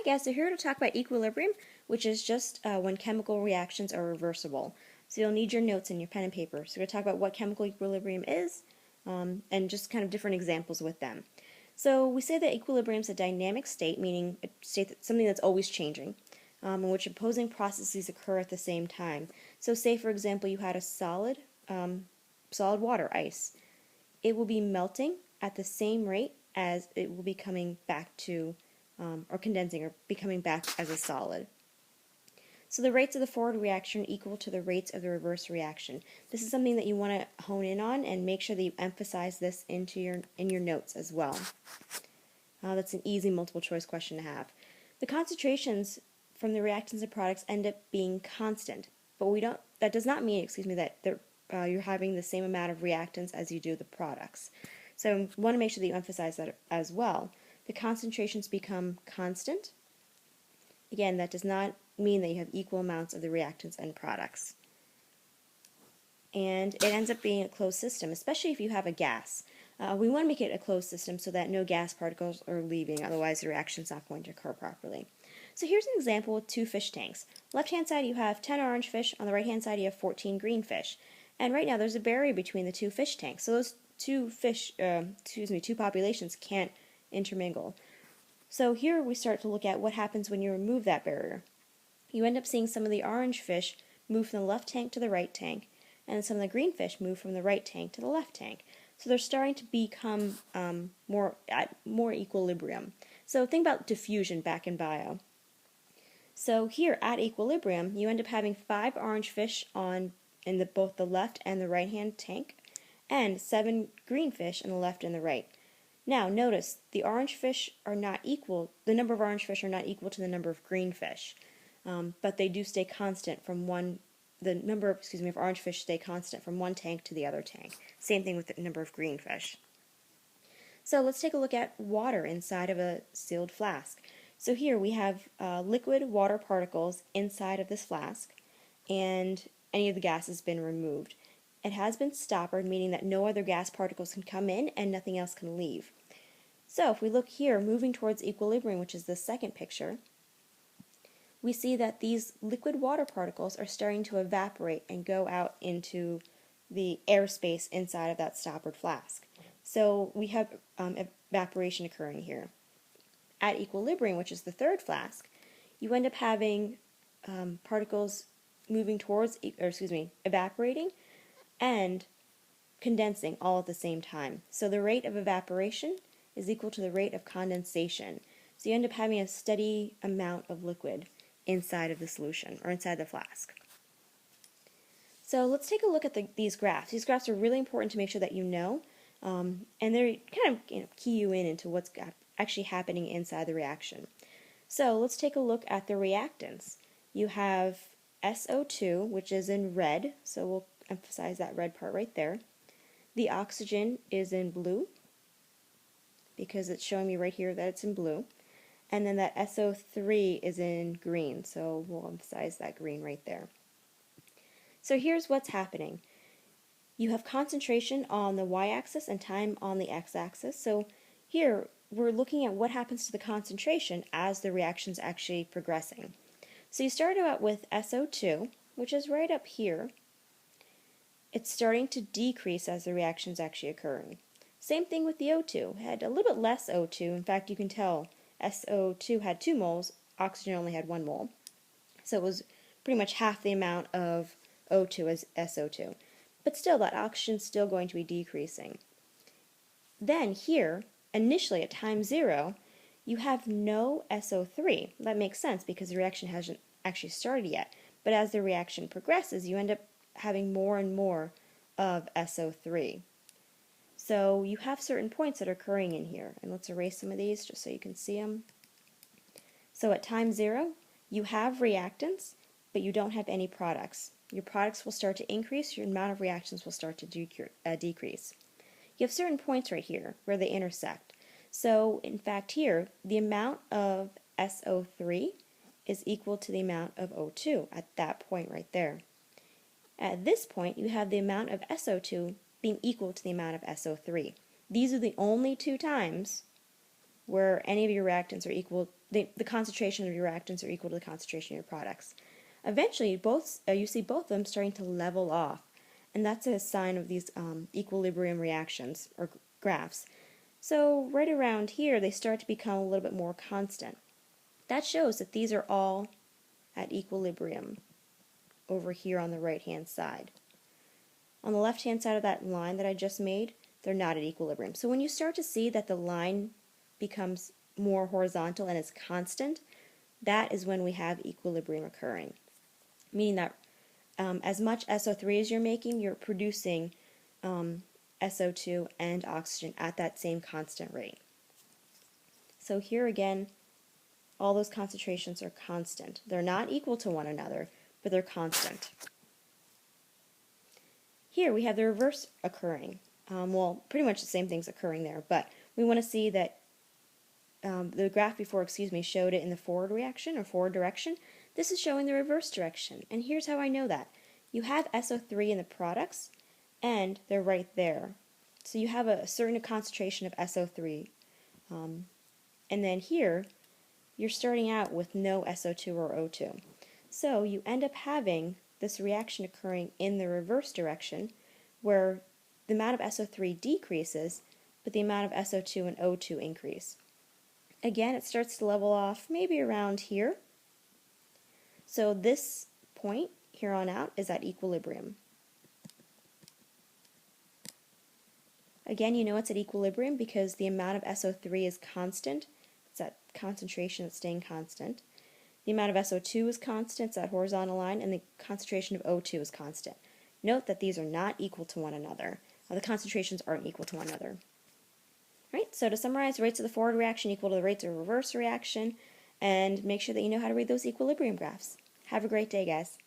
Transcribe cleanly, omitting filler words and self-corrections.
guys, so here to talk about equilibrium, which is just when chemical reactions are reversible. So you'll need your notes and your pen and paper. So we're going to talk about what chemical equilibrium is and just kind of different examples with them. So we say that equilibrium is a dynamic state, meaning a state that's something that's always changing, in which opposing processes occur at the same time. So say, for example, you had a solid water, ice. It will be melting at the same rate as it will be coming back to or condensing or becoming back as a solid. So the rates of the forward reaction are equal to the rates of the reverse reaction. This is something that you want to hone in on and make sure that you emphasize this in your notes as well. That's an easy multiple choice question to have. The concentrations from the reactants and products end up being constant, but that does not mean, that you're having the same amount of reactants as you do the products. So you want to make sure that you emphasize that as well. The concentrations become constant. Again, that does not mean that you have equal amounts of the reactants and products. And it ends up being a closed system, especially if you have a gas. We want to make it a closed system so that no gas particles are leaving, otherwise the reaction is not going to occur properly. So here's an example with two fish tanks. Left-hand side you have 10 orange fish, on the right-hand side you have 14 green fish. And right now there's a barrier between the two fish tanks, so those two populations can't intermingle. So here we start to look at what happens when you remove that barrier. You end up seeing some of the orange fish move from the left tank to the right tank, and some of the green fish move from the right tank to the left tank. So they're starting to become more equilibrium. So think about diffusion back in bio. So here at equilibrium, you end up having 5 orange fish in both the left and the right hand tank, and 7 green fish in the left and the right. Now notice the orange fish are not equal. The number of orange fish are not equal to the number of green fish, but they do stay constant from one. The number of orange fish stay constant from one tank to the other tank. Same thing with the number of green fish. So let's take a look at water inside of a sealed flask. So here we have liquid water particles inside of this flask, and any of the gas has been removed. It has been stoppered, meaning that no other gas particles can come in and nothing else can leave. So if we look here, moving towards equilibrium, which is the second picture, we see that these liquid water particles are starting to evaporate and go out into the airspace inside of that stoppered flask. So we have evaporation occurring here. At equilibrium, which is the third flask, you end up having particles moving towards, evaporating and condensing all at the same time. So the rate of evaporation is equal to the rate of condensation. So you end up having a steady amount of liquid inside of the solution, or inside the flask. So let's take a look at these graphs. These graphs are really important to make sure that you know, and they're kind of key you into what's actually happening inside the reaction. So let's take a look at the reactants. You have SO2, which is in red, so we'll emphasize that red part right there. The oxygen is in blue, because it's showing me right here that it's in blue. And then that SO3 is in green, so we'll emphasize that green right there. So here's what's happening. You have concentration on the y-axis and time on the x-axis. So here we're looking at what happens to the concentration as the reaction's actually progressing. So you start out with SO2, which is right up here. It's starting to decrease as the reaction's actually occurring. Same thing with the O2. It had a little bit less O2. In fact, you can tell SO2 had 2 moles, oxygen only had 1 mole. So it was pretty much half the amount of O2 as SO2. But still, that oxygen's still going to be decreasing. Then here, initially at time 0, you have no SO3. That makes sense because the reaction hasn't actually started yet. But as the reaction progresses, you end up having more and more of SO3. So you have certain points that are occurring in here. And let's erase some of these just so you can see them. So at time 0, you have reactants, but you don't have any products. Your products will start to increase, your amount of reactions will start to decrease. You have certain points right here where they intersect. So in fact here, the amount of SO3 is equal to the amount of O2 at that point right there. At this point, you have the amount of SO2 being equal to the amount of SO3. These are the only 2 times where any of your reactants are equal, the concentration of your reactants are equal to the concentration of your products. Eventually, you see both of them starting to level off, and that's a sign of these equilibrium reactions or graphs. So right around here, they start to become a little bit more constant. That shows that these are all at equilibrium over here on the right-hand side. On the left-hand side of that line that I just made, they're not at equilibrium. So when you start to see that the line becomes more horizontal and is constant, that is when we have equilibrium occurring. Meaning that as much SO3 as you're making, you're producing SO2 and oxygen at that same constant rate. So here again, all those concentrations are constant. They're not equal to one another, but they're constant. Here we have the reverse occurring. Well, pretty much the same thing's occurring there, but we want to see that the graph before, showed it in the forward reaction or forward direction. This is showing the reverse direction, and here's how I know that. You have SO3 in the products, and they're right there. So you have a certain concentration of SO3, and then here you're starting out with no SO2 or O2. So you end up having this reaction occurring in the reverse direction, where the amount of SO3 decreases, but the amount of SO2 and O2 increase. Again, it starts to level off maybe around here. So this point here on out is at equilibrium. Again, you know it's at equilibrium because the amount of SO3 is constant. It's that concentration that's staying constant. The amount of SO2 is constant, it's that horizontal line, and the concentration of O2 is constant. Note that these are not equal to one another. The concentrations aren't equal to one another. Right, so to summarize, rates of the forward reaction equal to the rates of reverse reaction, and make sure that you know how to read those equilibrium graphs. Have a great day, guys.